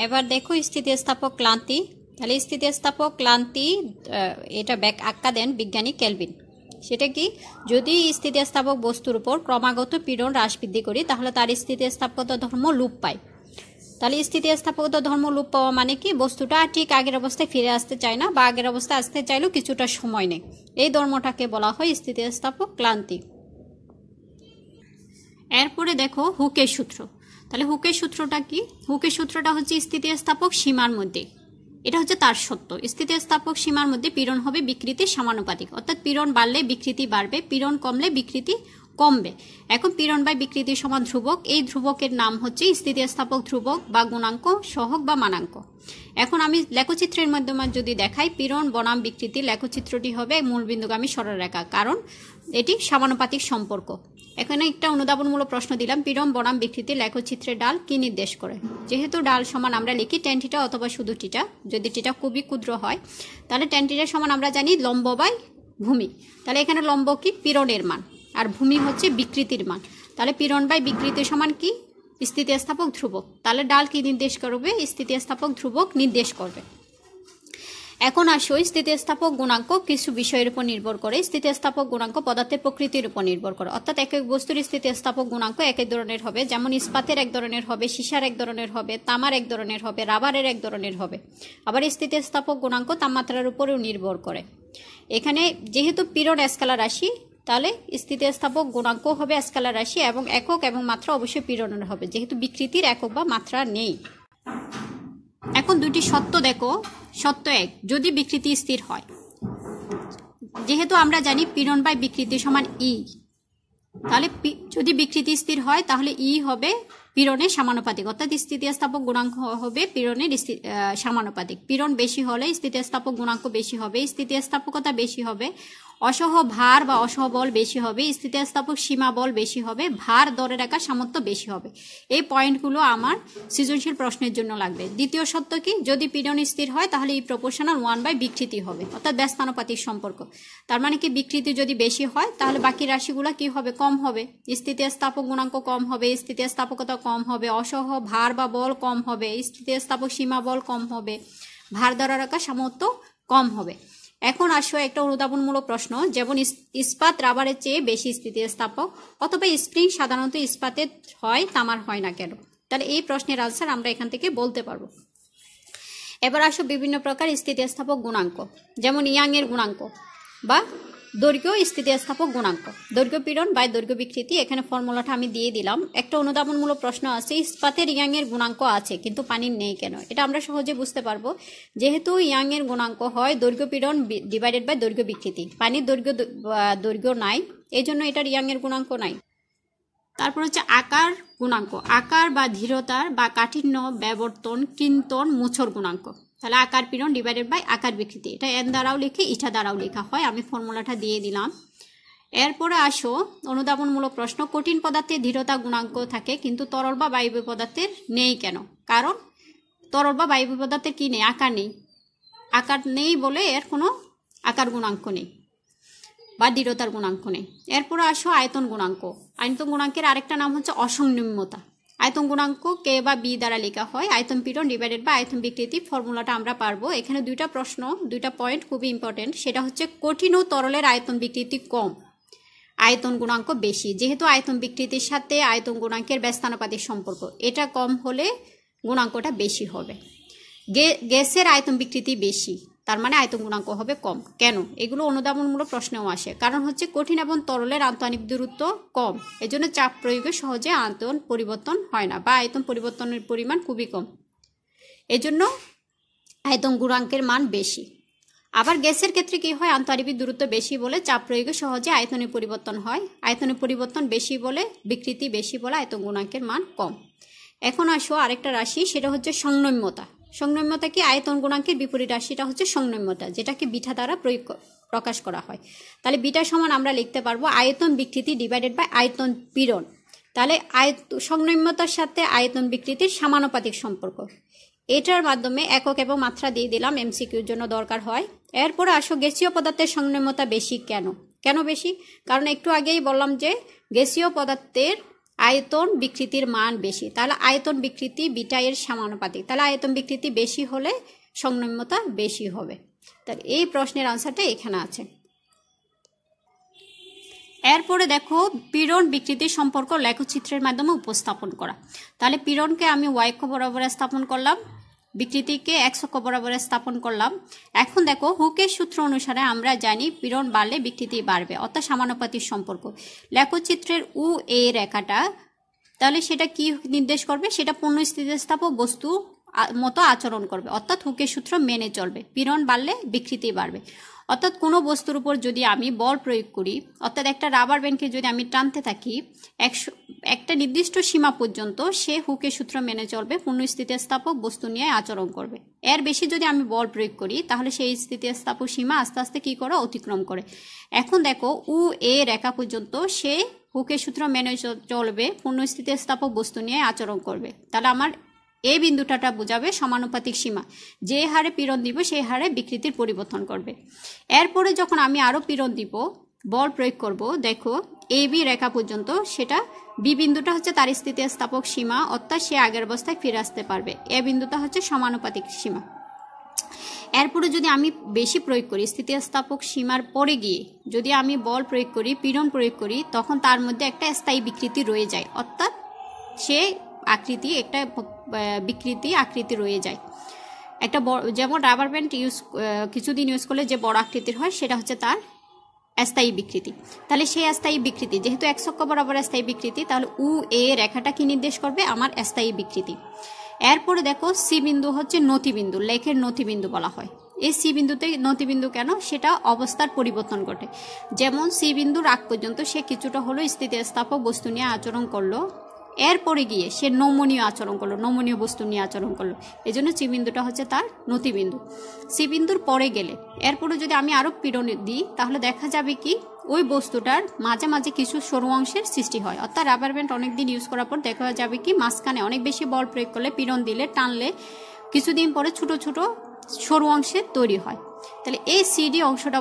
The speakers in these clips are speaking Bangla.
এবার দেখো স্থিতিস্থাপক ক্লান্তি। তাহলে স্থিতিস্থাপক ক্লান্তি এটা আখ্যা দেন বিজ্ঞানী কেলভিন। সেটা কি, যদি স্থিতিস্থাপক বস্তুর উপর ক্রমাগত পীড়ন হ্রাস বৃদ্ধি করি তাহলে তার স্থিতিস্থাপকতা ধর্ম লোপ পায়। তাহলে স্থিতিস্থাপকতা ধর্ম লোপ পাওয়া মানে কি, বস্তুটা ঠিক আগের অবস্থায় ফিরে আসতে চায় না বা আগের অবস্থায় আসতে চাইলেও কিছুটা সময় নেই। এই ধর্মটাকে বলা হয় স্থিতিস্থাপক ক্লান্তি। এরপরে দেখো হুকের সূত্র। তাহলে হুকের সূত্রটা কি, হুকের সূত্রটা হচ্ছে স্থিতিস্থাপক সীমার মধ্যে, এটা হচ্ছে তার সত্য, স্থিতিস্থাপক সীমার মধ্যে পীড়ন হবে বিকৃতির সমানুপাতিক। অর্থাৎ পীড়ন বাড়লে বিকৃতি বাড়বে, পীড়ন কমলে বিকৃতি কমবে। এখন পীড়ন বাই বিকৃতি সমান ধ্রুবক, এই ধ্রুবকের নাম হচ্ছে স্থিতিস্থাপক ধ্রুবক বা গুণাঙ্ক, সহগ বা মানাঙ্ক। এখন আমি লেখচিত্রের মাধ্যমে যদি দেখাই, পীড়ন বনাম বিকৃতি লেখচিত্রটি হবে মূলবিন্দুগামী সরলরেখা, কারণ এটি সমানুপাতিক সম্পর্ক। এখানে একটা অনুধাবনমূলক প্রশ্ন দিলাম, পীড়ন বনাম বিকৃতি লেখচিত্রের ডাল কি নির্দেশ করে। যেহেতু ডাল সমান আমরা লিখি ট্যান থিটা অথবা শুধু থিটা, যদি থিটা খুবই ক্ষুদ্র হয় তাহলে ট্যান থিটা সমান আমরা জানি লম্ব বাই ভূমি। তাহলে এখানে লম্ব কি, পীড়নের মান, আর ভূমি হচ্ছে বিকৃতির মান। তাহলে পীড়ন বাই বিকৃতি সমান কি, স্থিতিস্থাপক ধ্রুবক। তাহলে ডাল কি নির্দেশ করবে, স্থিতিস্থাপক ধ্রুবক নির্দেশ করবে। এখন আসো স্থিতিস্থাপক গুণাঙ্ক কিছু বিষয়ের উপর নির্ভর করে। স্থিতিস্থাপক গুণাঙ্ক পদার্থের প্রকৃতির উপর নির্ভর করে, অর্থাৎ এক এক বস্তুর স্থিতিস্থাপক গুণাঙ্ক এক এক ধরনের হবে। যেমন ইস্পাতের এক ধরনের হবে, সীসার এক ধরনের হবে, তামার এক ধরনের হবে, রাবারের এক ধরনের হবে। আবার স্থিতিস্থাপক গুণাঙ্ক তাপমাত্রার উপরেও নির্ভর করে। এখানে যেহেতু পীড়ন স্কেলার রাশি, তাহলে স্থিতিস্থাপক গুণাঙ্ক হবে স্কেলার রাশি এবং একক এবং মাত্রা অবশ্যই পীড়নের হবে, যেহেতু বিকৃতির একক বা মাত্রা নেই। এখন দুটি সত্য দেখো। সত্য এক, যদি বিকৃতি স্থির হয়, যেহেতু আমরা জানি পীড়ন বাই বিকৃতি সমান ই, তাহলে যদি বিকৃতি স্থির হয় তাহলে ই হবে পীড়নের সমানুপাতিক, অর্থাৎ স্থিতিস্থাপক গুণাঙ্ক হবে পীড়নের সমানুপাতিক। পীড়ন বেশি হলে স্থিতিস্থাপক গুণাঙ্ক বেশি হবে, স্থিতিস্থাপকতা বেশি হবে, অসহ ভার বা অসহ বল বেশি হবে, স্থিতিস্থাপক সীমা বল বেশি হবে, ভার ধরে রাখার সামর্থ্য বেশি হবে। এই পয়েন্টগুলো আমার সৃজনশীল প্রশ্নের জন্য লাগবে। দ্বিতীয় সত্য কি, যদি পীড়ন স্থির হয় তাহলে এই প্রপোর্শনাল 1 বাই বিকৃতি হবে, অর্থাৎ ব্যস্তানুপাতিক সম্পর্ক। তার মানে কি, বিকৃতি যদি বেশি হয় তাহলে বাকি রাশিগুলো কি হবে, কম হবে। স্থিতিস্থাপক গুণাঙ্ক কম হবে, স্থিতিস্থাপকতা কম হবে, অসহ ভার বা বল কম হবে, স্থিতিস্থাপক সীমা বল কম হবে, ভার ধরে রাখার সামর্থ্য কম হবে। এখন আসো একটা অনুধাবনমূলক প্রশ্ন, যেমন ইস্পাত রাবারের চেয়ে বেশি স্থিতিস্থাপক, অথবা স্প্রিং সাধারণত ইস্পাতের হয়, তামার হয় না কেন। তাহলে এই প্রশ্নের আনসার আমরা এখান থেকে বলতে পারবো। এবার আসো বিভিন্ন প্রকার স্থিতিস্থাপক গুণাঙ্ক, যেমন ইয়াং এর গুণাঙ্ক বা দৈর্ঘ্য স্থিতিস্থাপক গুণাঙ্ক, দৈর্ঘ্য পীড়ন বাই দৈর্ঘ্য বিকৃতি। এখানে ফর্মুলাটা আমি দিয়ে দিলাম। একটা অনুধাবনমূলক প্রশ্ন আছে, ইস্পাতের ইয়াং এর গুণাঙ্ক আছে কিন্তু পানির নেই কেন। এটা আমরা সহজে বুঝতে পারবো, যেহেতু ইয়াং এর গুণাঙ্ক হয় দৈর্ঘ্য পীড়ন ডিভাইডেড বাই দৈর্ঘ্য বিকৃতি, পানির দৈর্ঘ্য নাই, এই জন্য এটার ইয়াং এর গুণাঙ্ক নাই। তারপর হচ্ছে আকার গুণাঙ্ক, আকার বা ধীরতার বা কাঠিন্য, ব্যবর্তন, কিন্তন, মুছর গুণাঙ্ক। তাহলে আকার পীড়ন ডিভাইডেড বাই আকার বিকৃতি, এটা এন দ্বারাও লিখে ইটা দ্বারাও লেখা হয়, আমি ফর্মুলাটা দিয়ে দিলাম। এরপরে আসো অনুধাবনমূলক প্রশ্ন, কঠিন পদার্থে ধীরতা গুণাঙ্ক থাকে কিন্তু তরল বা বায়বীয় পদার্থের নেই কেন। কারণ তরল বা বায়বীয় পদার্থের কি নেই, আকার নেই, আকার নেই বলে এর কোনো আকার গুণাঙ্ক নেই বা দৃঢ়তার গুণাঙ্ক নেই। এরপরে আসো আয়তন গুণাঙ্ক। আয়তন গুণাঙ্কের আরেকটা নাম হচ্ছে অসংনিম্নতা। আয়তন গুণাঙ্ক কে বা বি দ্বারা লেখা হয়, আয়তন পীড়ন ডিভাইডেড বা আয়তন বিকৃতি। ফর্মুলাটা আমরা পারবো। এখানে দুইটা প্রশ্ন, দুইটা পয়েন্ট খুবই ইম্পর্টেন্ট। সেটা হচ্ছে কঠিন ও তরলের আয়তন বিকৃতি কম, আয়তন গুণাঙ্ক বেশি। যেহেতু আয়তন বিকৃতির সাথে আয়তন গুণাঙ্কের ব্যস্তানুপাতিক সম্পর্ক, এটা কম হলে গুণাঙ্কটা বেশি হবে। গ্যাসের আয়তন বিকৃতি বেশি, তার মানে আয়তন গুণাঙ্ক হবে কম। কেন? এগুলো অনুধাবনমূলক প্রশ্নেও আসে। কারণ হচ্ছে কঠিন এবং তরলের আন্তঃআণবিক দূরত্ব কম, এজন্য চাপ প্রয়োগে সহজে আয়তন পরিবর্তন হয় না বা আয়তন পরিবর্তনের পরিমাণ খুবই কম, এজন্য আয়তন গুণাঙ্কের মান বেশি। আবার গ্যাসের ক্ষেত্রে কি হয়, আন্তঃআণবিক দূরত্ব বেশি বলে চাপ প্রয়োগে সহজে আয়তনের পরিবর্তন হয়, আয়তনের পরিবর্তন বেশি বলে বিকৃতি বেশি বলে আয়তন গুণাঙ্কের মান কম। এখন আসো আরেকটা রাশি, সেটা হচ্ছে সংনম্যতা। সংনম্যতা কি, আয়তন গুণাঙ্কের বিপরীত রাশিটা হচ্ছে সংনম্যতা, যেটাকে বিটা দ্বারা প্রকাশ করা হয়। তাহলে বিটা সমান আমরা লিখতে পারবো আয়তন বিকৃতি ডিভাইডেড বাই আয়তন পীড়ন। তাহলে সংনম্যতার সাথে আয়তন বিকৃতির সমানুপাতিক সম্পর্ক, এটার মাধ্যমে একক এবং মাত্রা দিয়ে দিলাম, এমসিকিউর জন্য দরকার হয়। এরপরে আসো গ্যাসীয় পদার্থের সংনম্যতা বেশি কেন। কেন বেশি? কারণ একটু আগেই বললাম যে গ্যাসীয় পদার্থের আয়তন বিকৃতির মান বেশি, তাহলে আয়তন বিকৃতি বিটা এর সমানুপাতিক, তাহলে আয়তন বিকৃতি বেশি হলে সংনম্যতা বেশি হবে। তাহলে এই প্রশ্নের আনসারটা এখানে আছে। এরপরে দেখো পীড়ন বিকৃতির সম্পর্ক লেখচিত্রের মাধ্যমে উপস্থাপন করা। তাহলে পীড়নকে আমি ওয়াই অক্ষ বরাবর স্থাপন করলাম, বিকৃতিকে এক্স অক্ষ বরাবর স্থাপন করলাম। এখন দেখো হুকের সূত্র অনুসারে আমরা জানি পীড়ন বাড়লে বিকৃতি বাড়বে, অর্থাৎ সমানুপাতিক সম্পর্ক। লেখচিত্রের উ এ রেখাটা তাহলে সেটা কি নির্দেশ করবে, সেটা পূর্ণ স্থিতিস্থাপক বস্তু মতো আচরণ করবে, অর্থাৎ হুকের সূত্র মেনে চলবে। পীড়ন বাড়লে বিকৃতি বাড়বে, অর্থাৎ কোনো বস্তুর উপর যদি আমি বল প্রয়োগ করি, অর্থাৎ একটা রাবার ব্যান্ডকে যদি আমি টানতে থাকি একটা নির্দিষ্ট সীমা পর্যন্ত, সে হুকের সূত্র মেনে চলবে, পূর্ণ স্থিতিস্থাপক বস্তু নিয়ে আচরণ করবে। এর বেশি যদি আমি বল প্রয়োগ করি তাহলে সেই স্থিতিস্থাপক সীমা আস্তে আস্তে কি করে অতিক্রম করে। এখন দেখো উ এ রেখা পর্যন্ত সে হুকের সূত্র মেনে চলবে, পূর্ণ স্থিতিস্থাপক বস্তু নিয়ে আচরণ করবে। তাহলে আমার এই বিন্দুটা বোঝাবে সমানুপাতিক সীমা, যে হারে পীড়ন দিব সেই হারে বিকৃতির পরিবর্তন করবে। এরপরে যখন আমি আরো পীড়ন দিব, বল প্রয়োগ করব, দেখো এ বি রেখা পর্যন্ত, সেটা বি বিন্দুটা হচ্ছে তার স্থিতিস্থাপক সীমা, অর্থাৎ সে আগের অবস্থায় ফিরে আসতে পারবে। এ বিন্দুটা হচ্ছে সমানুপাতিক সীমা। এরপরে যদি আমি বেশি প্রয়োগ করি, স্থিতিস্থাপক সীমার পরে গিয়ে যদি আমি বল প্রয়োগ করি, পীড়ন প্রয়োগ করি, তখন তার মধ্যে একটা স্থায়ী বিকৃতি রয়ে যায়, অর্থাৎ সে আকৃতি একটা বিকৃতি আকৃতি রয়ে যায়। একটা যেমন রাবার ব্যান্ড কিছুদিন ইউজ করলে যে বড় আকৃতির হয়, সেটা হচ্ছে তার স্থায়ী বিকৃতি। তাহলে সেই স্থায়ী বিকৃতি যেহেতু এক্স অক্ষ বরাবর স্থায়ী বিকৃতি, তাহলে উ এ রেখাটা কি নির্দেশ করবে, আমার স্থায়ী বিকৃতি। এরপরে দেখো সি বিন্দু হচ্ছে নতিবিন্দু, লেখের নতিবিন্দু বলা হয়। এই সি বিন্দুতে নতিবিন্দু কেন, সেটা অবস্থার পরিবর্তন ঘটে। যেমন সি বিন্দুর আগ পর্যন্ত সে কিছুটা হলো স্থিতিস্থাপক বস্তু নিয়ে আচরণ করলো, এরপরে গিয়ে সে নমনীয় আচরণ করলো, নমনীয় বস্তু নিয়ে আচরণ করলো, এই জন্য সি বিন্দুটা হচ্ছে তার নতিবিন্দু। সি বিন্দুর পরে গেলে এরপরে যদি আমি আরো পীড়ন দিই, তাহলে দেখা যাবে কি ওই বস্তুটার মাঝে মাঝে কিছু সরু অংশের সৃষ্টি হয়, অর্থাৎ রাবার ব্যান্ড অনেকদিন ইউজ করার পর দেখা যাবে কি মাঝখানে অনেক বেশি বল প্রয়োগ করলে, পীড়ন দিলে, টানলে কিছুদিন পরে ছোট ছোট সরু অংশের তৈরি হয়। তাহলে এই সিডি অংশটা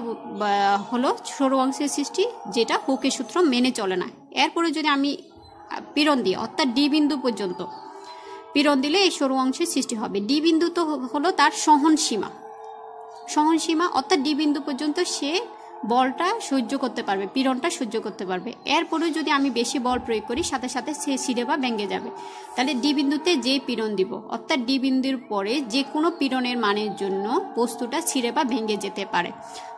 হলো সরু অংশের সৃষ্টি, যেটা হুকের সূত্র মেনে চলে না। এরপরে যদি আমি পীড়ন দিই, অর্থাৎ ডি বিন্দু পর্যন্ত পীড়ন দিলে এই সরু অংশের সৃষ্টি হবে। ডি বিন্দু তো হলো তার সহনসীমা, সহনসীমা, অর্থাৎ ডি বিন্দু পর্যন্ত সে বলটা সহ্য করতে পারবে, পীড়নটা সহ্য করতে পারবে। এরপরে যদি আমি বেশি বল প্রয়োগ করি, সাথে সাথে সে ছিঁড়ে বা ভেঙে যাবে। তাহলে ডি বিন্দুতে যে পীড়ন দিব, অর্থাৎ ডি বিন্দুর পরে যে কোনো পীড়নের মানের জন্য বস্তুটা ছিঁড়ে বা ভেঙে যেতে পারে।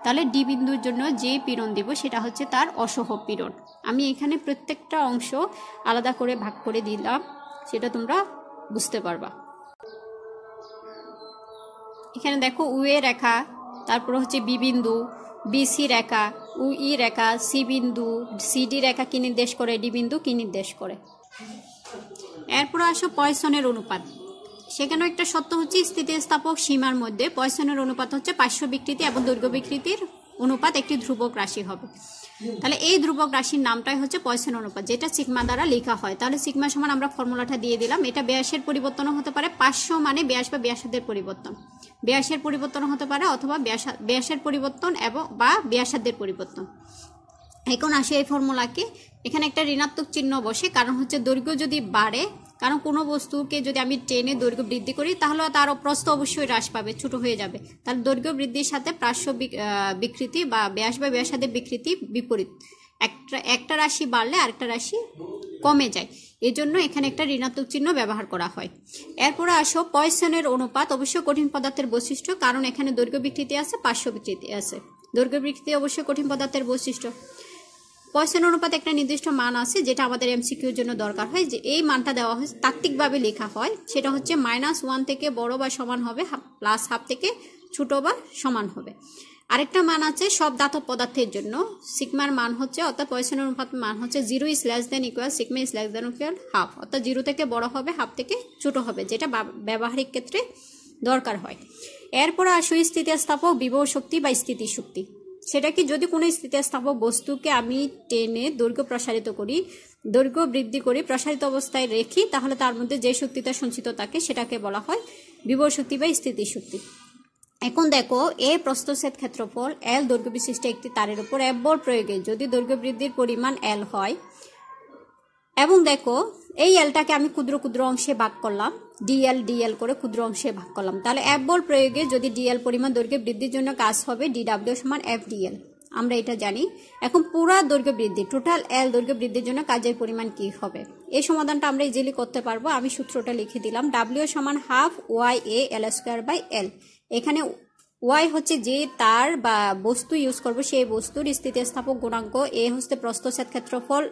তাহলে ডি বিন্দুর জন্য যে পীড়ন দিব সেটা হচ্ছে তার অসহ পীড়ন। আমি এখানে প্রত্যেকটা অংশ আলাদা করে ভাগ করে দিলাম, সেটা তোমরা বুঝতে পারবা। এখানে দেখো উ এ রেখা, তারপর হচ্ছে বি বিন্দু, বিসি রেখা, উ ই রেখা, সি বিন্দু, সিডি রেখা কি নির্দেশ করে, ডি বিন্দু কি নির্দেশ করে। এরপর আসো পয়সনের অনুপাত। সেখানেও একটা সত্য হচ্ছে স্থিতিস্থাপক সীমার মধ্যে পয়সনের অনুপাত হচ্ছে পার্শ্ব বিকৃতি এবং দৈর্ঘ্য বিকৃতির অনুপাত একটি ধ্রুবক রাশি হবে। তাহলে এই ধ্রুবক রাশির নামটাই হচ্ছে পয়সন অনুপাত, যেটা সিগমা দ্বারা লেখা হয়। তাহলে সিগমা সমান আমরা ফর্মুলাটা দিয়ে দিলাম। এটা ব্যাসের পরিবর্তনও হতে পারে, পার্শ্ব মানে ব্যাস বা ব্যাসার্ধের পরিবর্তন, ব্যাসের পরিবর্তন হতে পারে, অথবা ব্যাসের পরিবর্তন এবং বা ব্যাসার্ধের পরিবর্তন। এখন আসে এই ফর্মুলাকে, এখানে একটা ঋণাত্মক চিহ্ন বসে, কারণ হচ্ছে দৈর্ঘ্য যদি বাড়ে, কারণ কোনো বস্তুকে যদি আমি টেনে দৈর্ঘ্য বৃদ্ধি করি তাহলে তার প্রস্থ অবশ্যই হ্রাস পাবে, ছোট হয়ে যাবে। তাহলে দৈর্ঘ্য বৃদ্ধির সাথে পার্শ্ব বিকৃতি বা ব্যাস বা ব্যাসার্ধের বিকৃতি বিপরীত, একটা রাশি বাড়লে আরেকটা রাশি কমে যায়, এজন্য এখানে একটা ঋণাত্মক চিহ্ন ব্যবহার করা হয়। এরপরে আসো পয়সনের অনুপাত অবশ্যই কঠিন পদার্থের বৈশিষ্ট্য, কারণ এখানে দৈর্ঘ্য বিকৃতি আছে, পার্শ্ব বিকৃতি আছে। দৈর্ঘ্য বিকৃতি অবশ্যই কঠিন পদার্থের বৈশিষ্ট্য। পয়সন অনুপাত একটা নির্দিষ্ট মান আছে, যেটা আমাদের এমসিকিউর জন্য দরকার হয়, যে এই মানটা দেওয়া হয় তাত্ত্বিকভাবে লেখা হয়, সেটা হচ্ছে -1 থেকে বড় বা সমান হবে, +½ থেকে ছোট বা সমান হবে। আরেকটা মান আছে সব ধাতব পদার্থের জন্য, সিগমার মান হচ্ছে, অর্থাৎ পয়সন অনুপাত মান হচ্ছে 0 = সিগমা = ½ অর্থাৎ 0 থেকে বড় হবে, ½ থেকে ছোট হবে, যেটা ব্যবহারিক ক্ষেত্রে দরকার হয়। এরপর আসো স্থিতিস্থাপক বিভব শক্তি বা স্থিতিশক্তি। সেটা কি, যদি কোনো স্থিতিস্থাপক বস্তুকে আমি টেনে দৈর্ঘ্য প্রসারিত করি, দৈর্ঘ্য বৃদ্ধি করি, প্রসারিত অবস্থায় রেখি, তাহলে তার মধ্যে যে শক্তিটা সঞ্চিত থাকে সেটাকে বলা হয় বিভব শক্তি বা স্থিতিশক্তি। এখন দেখো, এ প্রস্থচ্ছেদ ক্ষেত্রফল L দৈর্ঘ্য বিশিষ্ট একটি তারের উপর F বল প্রয়োগে যদি দৈর্ঘ্য বৃদ্ধির পরিমাণ L হয়, এবং দেখো এই এলটাকে আমি ক্ষুদ্র ক্ষুদ্র অংশে ভাগ করলাম, ডিএল ডিএল করে ক্ষুদ্র অংশে ভাগ করলাম। তাহলে এফ বল প্রয়োগে যদি ডিএল পরিমাণ দৈর্ঘ্য বৃদ্ধির জন্য কাজ হবে ডিডাব্লিউ সমান এফ ডিএল, আমরা এটা জানি। এখন পুরা দৈর্ঘ্য বৃদ্ধি, টোটাল এল দৈর্ঘ্য বৃদ্ধির জন্য কাজের পরিমাণ কি হবে? এই সমাধানটা আমরা ইজিলি করতে পারবো। আমি সূত্রটা লিখে দিলাম, ডাব্লিউ সমান half Y A L square by L. এখানে ওয়াই হচ্ছে যে তার বা বস্তু ইউজ করবো সেই বস্তুর স্থিতিস্থাপক গুণাঙ্ক, এ হচ্ছে প্রস্থচ্ছেদ ক্ষেত্রফল,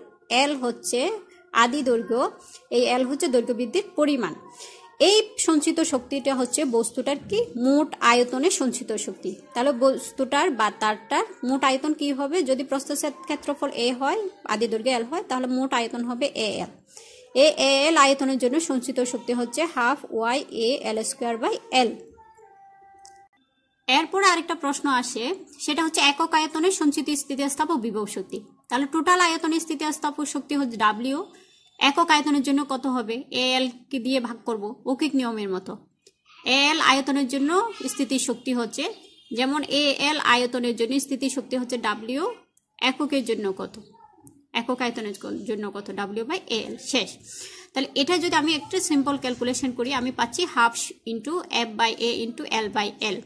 এল হচ্ছে আদি দৈর্ঘ্য, এই এল হচ্ছে দৈর্ঘ্য বৃদ্ধির পরিমাণ। এই সঞ্চিত শক্তিটা হচ্ছে বস্তুটার কি মোট আয়তনের সঞ্চিত শক্তি। তাহলে বস্তুটার বা তারটার মোট আয়তন কি হবে? যদি প্রস্থচ্ছেদ ক্ষেত্রফল এ হয়, আদি দৈর্ঘ্য এল হয়, তাহলে মোট আয়তন হবে এ এল। এ এল আয়তনের জন্য সঞ্চিত শক্তি হচ্ছে half Y A L square by L. এরপরে আরেকটা প্রশ্ন আসে, সেটা হচ্ছে একক আয়তনের সঞ্চিত স্থিতিস্থাপক বিভব শক্তি। তাহলে টোটাল আয়তনের স্থিতিস্থাপক শক্তি হচ্ছে ডাব্লিউ, একক আয়তনের জন্য কত হবে? এ এল কে দিয়ে ভাগ করব ঔকিক নিয়মের মতো। এ এল আয়তনের জন্য স্থিতি শক্তি হচ্ছে, যেমন এ এল আয়তনের জন্য স্থিতি শক্তি হচ্ছে ডাব্লিউ, এককের জন্য কত? একক আয়তনের জন্য কত? ডাব্লিউ বাই এ এল। শেষ। তাহলে এটা যদি আমি একটু সিম্পল ক্যালকুলেশন করি, আমি পাচ্ছি half into F by A into L by L.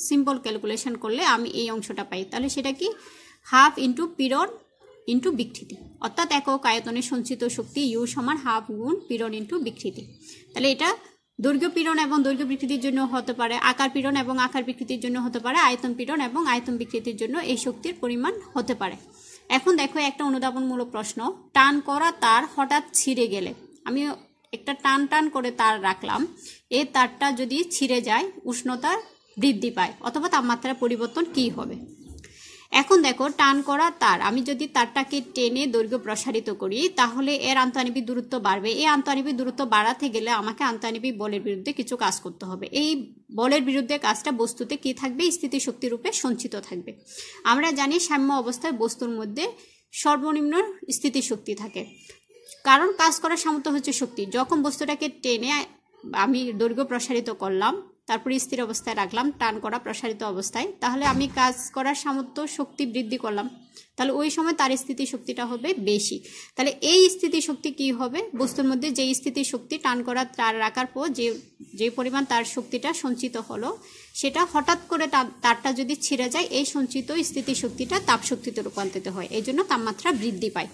Simple calculation করলে আমি এই অংশটা পাই। তাহলে সেটা কি? হাফ ইন্টু পীড়ন ইন্টু বিকৃতি, অর্থাৎ একক আয়তনের সঞ্চিত শক্তি ইউ সমান হাফ গুণ পীড়ন ইন্টু বিকৃতি। তাহলে এটা দৈর্ঘ্য পীড়ন এবং দৈর্ঘ্য বিকৃতির জন্য হতে পারে, আকার পীড়ন এবং আকার বিকৃতির জন্য হতে পারে, আয়তন পীড়ন এবং আয়তন বিকৃতির জন্য এই শক্তির পরিমাণ হতে পারে। এখন দেখো একটা অনুধাবনমূলক প্রশ্ন, টান করা তার হঠাৎ ছিঁড়ে গেলে, আমি একটা টান টান করে তার রাখলাম, এই তারটা যদি ছিঁড়ে যায় উষ্ণতা বৃদ্ধি পায় অথবা তাপমাত্রার পরিবর্তন কি হবে? এখন দেখো টান করা তার, আমি যদি তারটাকে টেনে দৈর্ঘ্য প্রসারিত করি তাহলে এর আন্তঃআণবিক দূরত্ব বাড়বে। এই আন্তঃআণবিক দূরত্ব বাড়াতে গেলে আমাকে আন্তঃআণবিক বলের বিরুদ্ধে কিছু কাজ করতে হবে। এই বলের বিরুদ্ধে কাজটা বস্তুতে কি থাকবে? স্থিতিশক্তি রূপে সঞ্চিত থাকবে। আমরা জানি সাম্য অবস্থায় বস্তুর মধ্যে সর্বনিম্ন স্থিতিশক্তি থাকে, কারণ কাজ করার সামর্থ্য হচ্ছে শক্তি। যখন বস্তুটাকে টেনে আমি দৈর্ঘ্য প্রসারিত করলাম, তারপরে স্থির অবস্থায় রাখলাম টান করা প্রসারিত অবস্থায়, তাহলে আমি কাজ করার সামর্থ্য শক্তি বৃদ্ধি করলাম, তাহলে ওই সময় তার স্থিতিশক্তিটা হবে বেশি। তাহলে এই স্থিতিশক্তি কি হবে? বস্তুর মধ্যে যে স্থিতিশক্তি টান করা তার রাখার পর যে পরিমাণ তার শক্তিটা সঞ্চিত হলো, সেটা হঠাৎ করে তারটা যদি ছিঁড়ে যায়, এই সঞ্চিত স্থিতিশক্তিটা তাপশক্তিতে রূপান্তরিত হয়, এই জন্য তাপমাত্রা বৃদ্ধি পায়।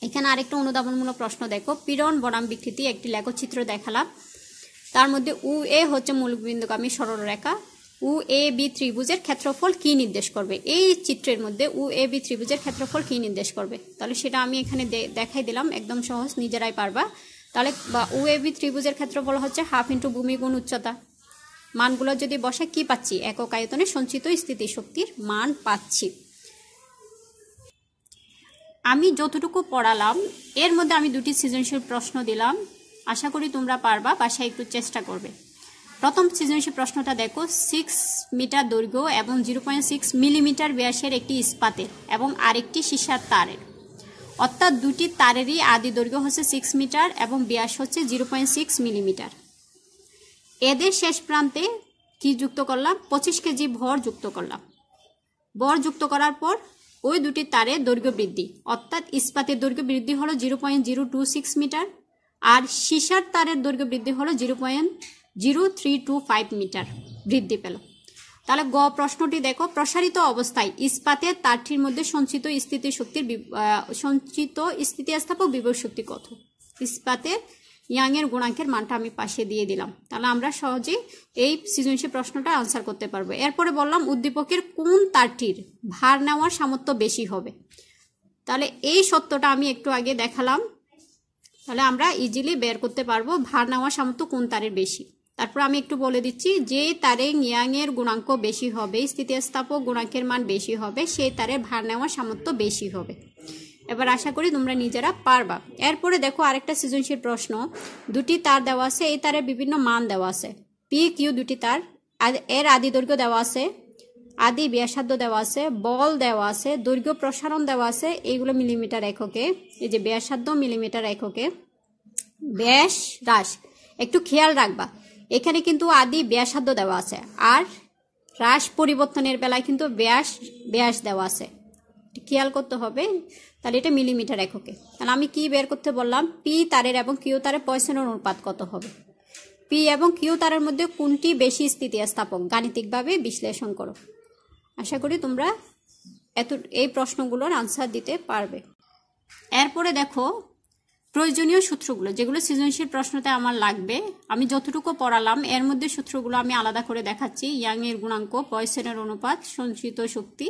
এখানে আরেকটা অনুধাবনমূলক প্রশ্ন দেখো, পীড়ন বনাম বিকৃতি একটি লেখচিত্র দেখালাম। তার মধ্যে উ এ হচ্ছে মূলবিন্দুগামী সরলরেখা, উ এ বি ত্রিভুজের ক্ষেত্রফল কি নির্দেশ করবে? এই চিত্রের মধ্যে উ এ বি ত্রিভুজের ক্ষেত্রফল কি নির্দেশ করবে? তাহলে সেটা আমি এখানে দেখাই দিলাম, একদম সহজ, নিজেরাই পারবা। তাহলে উ এ বি ত্রিভুজের ক্ষেত্রফল হচ্ছে হাফ ইন্টু ভূমি গুণ উচ্চতা। মানগুলো যদি বসে কি পাচ্ছি? একক আয়তনে সঞ্চিত স্থিতিশক্তির মান পাচ্ছি। আমি যতটুকু পড়ালাম এর মধ্যে আমি দুটি সৃজনশীল প্রশ্ন দিলাম, আশা করি তোমরা পারবা, বাসায় একটু চেষ্টা করবে। প্রথম সৃজনশীল প্রশ্নটা দেখো, 6 মিটার দৈর্ঘ্য এবং 0.6 মিলিমিটার ব্যাসের একটি ইস্পাতের এবং আরেকটি সীসার তারের, অর্থাৎ দুটি তারেরই আদি দৈর্ঘ্য হচ্ছে 6 মিটার এবং ব্যাস হচ্ছে 0.6 মিলিমিটার। এদের শেষ প্রান্তে কি যুক্ত করলাম? 25 কেজি ভর যুক্ত করলাম। ভর যুক্ত করার পর ওই দুটি তারের দৈর্ঘ্য বৃদ্ধি, অর্থাৎ ইস্পাতের দৈর্ঘ্য বৃদ্ধি হলো 0.026 মিটার আর সীসার তারের দৈর্ঘ্য বৃদ্ধি হলো 0.0325 মিটার বৃদ্ধি পেল। তাহলে গ প্রশ্নটি দেখো, প্রসারিত অবস্থায় ইস্পাতের তারটির মধ্যে সঞ্চিত স্থিতিস্থাপক বিভব শক্তি কত? ইস্পাতের ইয়াংয়ের গুণাঙ্কের মানটা আমি পাশে দিয়ে দিলাম, তাহলে আমরা সহজেই এই সৃজনশীল প্রশ্নটা আনসার করতে পারবো। এরপরে বললাম উদ্দীপকের কোন তারটির ভার নেওয়ার সামর্থ্য বেশি হবে? তাহলে এই সত্যটা আমি একটু আগে দেখালাম, তাহলে আমরা ইজিলি বের করতে পারবো ভার নেওয়ার সামর্থ্য কোন তারের বেশি। তারপর আমি একটু বলে দিচ্ছি, যে তারে ইয়াংয়ের গুণাঙ্ক বেশি হবে, স্থিতিস্থাপক গুণাঙ্কের মান বেশি হবে, সেই তারের ভার নেওয়ার সামর্থ্য বেশি হবে। এবার আশা করি তোমরা নিজেরা পারবা। এরপরে দেখো আরেকটা সৃজনশীল প্রশ্ন, দুটি তার দেওয়া আছে, এই তারের বিভিন্ন মান দেওয়া আছে, পি কিউ দুটি তার, এর আদি দৈর্ঘ্য দেওয়া আছে, আদি ব্যাসার্ধ দেওয়া আছে, বল দেওয়া আছে, দৈর্ঘ্য প্রসারণ দেওয়া আছে, এইগুলো মিলিমিটার এককে, এই যে ব্যাসার্ধ মিলিমিটার এককে, ব্যাস হ্রাস একটু খেয়াল রাখবা, এখানে কিন্তু আদি ব্যাসার্ধ দেওয়া আছে আর হ্রাস পরিবর্তনের বেলায় কিন্তু ব্যাস দেওয়া আছে, খেয়াল করতে হবে। তাহলে এটা মিলিমিটার এককে। তাহলে আমি কি বের করতে বললাম, পি তারের এবং কিউ তারের পয়সনের অনুপাত কত হবে। পি এবং কিউ তারের মধ্যে কোনটি বেশি স্থিতিস্থাপক, গাণিতিকভাবে বিশ্লেষণ করো। আশা করি তোমরা এই প্রশ্নগুলোর আনসার দিতে পারবে। এরপরে দেখো প্রয়োজনীয় সূত্রগুলো, যেগুলো সৃজনশীল প্রশ্নতে আমার লাগবে। আমি যতটুকু পড়ালাম এর মধ্যে সূত্রগুলো আমি আলাদা করে দেখাচ্ছি। ইয়াং এর গুণাঙ্ক, পয়সনের অনুপাত, সঞ্চিত শক্তি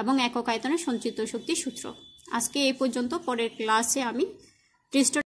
এবং একক আয়তনের সঞ্চিত শক্তি সূত্র। আজকে এই পর্যন্ত। পরের ক্লাসে আমি পৃষ্ঠ